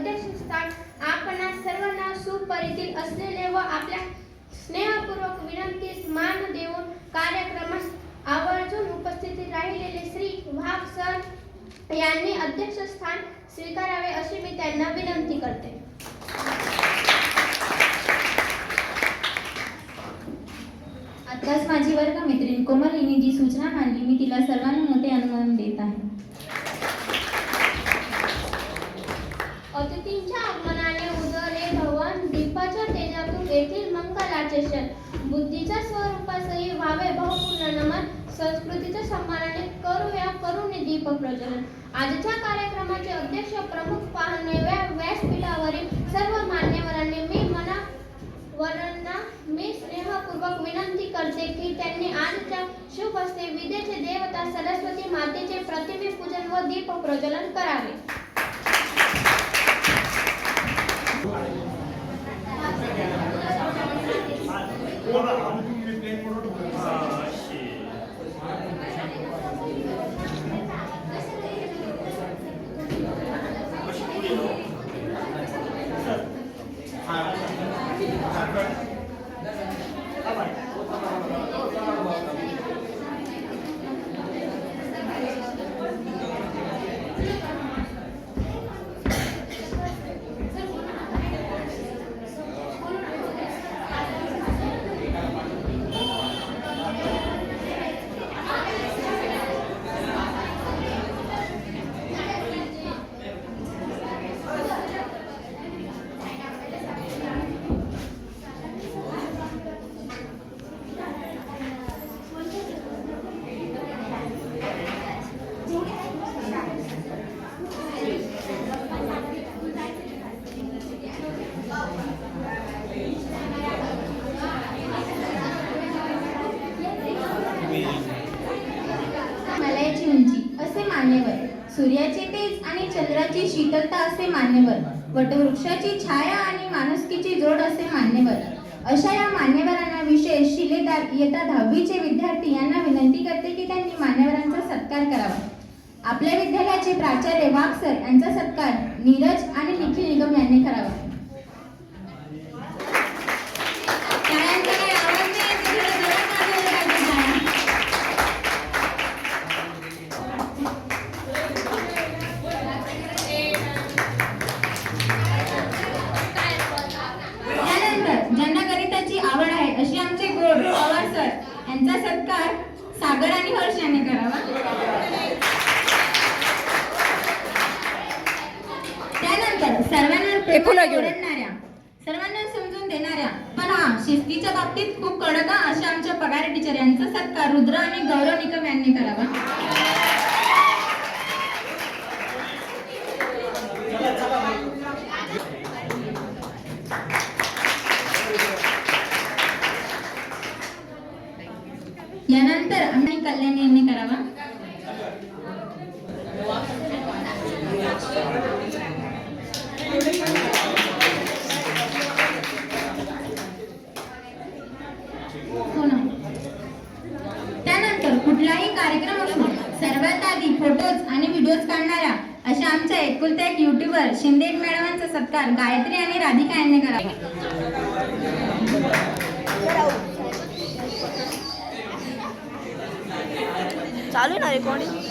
अध्यक्षस्थान आपणास सर्वांना सुपरिचित असलेले व आपल्या स्नेहपूर्वक विनंतीस मान देऊन कार्यक्रमास आवर्जून उपस्थित राहिलेले श्री वाघ सर यांनी अध्यक्षस्थान स्वीकारावे अशी मी त्यांना विनंती करते. आताच माझी वर्गमैत्रीण कोमलिनी जी सूचना मांडली मी तिला सर्वानुमते अनुमोदन देत आहे. अतिथींच्या आगमनाने उजळले भवन, दीपाच्या तेजातून येथील मंगलाचे क्षण. बुद्धीच्या स्वरूपासही व्हावे भावपूर्ण नमन, संस्कृतीच्या सन्मानाने करूया करुणे दीप प्रज्वलन. आजच्या कार्यक्रमाचे अध्यक्ष प्रमुख पाहुणे व्यासपीठावरील सर्व मान्यवरांनी मी स्नेहपूर्वक विनंती करते की त्यांनी आजच्या शुभ हस्ते विद्येचे देवता सरस्वती मातेचे प्रतिमे पूजन व दीप प्रज्वलन करावे. मलयाची उंची असे मान्यवर, सूर्याचे तेज आणि चंद्राची शीतलता असे मान्यवर, वटवृक्षाची छाया आणि माणुसकीची जोड असे मान्यवर. अशा या मान्यवरांना विशेष शिलेदार इयत्ता 10वीचे विद्यार्थी यांना विनंती करते की त्यांनी मान्यवरांचा सत्कार करावा. आपल्या विद्यालयाचे प्राचार्य वाघ सर यांचा सत्कार नीरज आणि निखिल निगम यांनी करावा. ज्यांना गणिताची आवड आहे अशी आमचे गोड पवार सर यांचा सत्कार सागर आणि हर्ष यांनी करावा. त्यानंतर सर्वांना समजून देणाऱ्या पण शिस्तीच्या बाबतीत खूप कडक अशा आमच्या पगार टीचर यांचा सत्कार रुद्र आणि गौरव निकम यांनी करावा. यानंतर आम्ही कल्याण यांनी करावा. त्यानंतर कुठलाही कार्यक्रम असो सर्वात आधी फोटोज आणि व्हिडिओज काढणाऱ्या अशा आमच्या एकुलत्या एक युट्यूबर शिंदे मॅडमांचा सत्कार गायत्री आणि राधिका यांनी करावा. चालू ना रेकॉर्डिंग.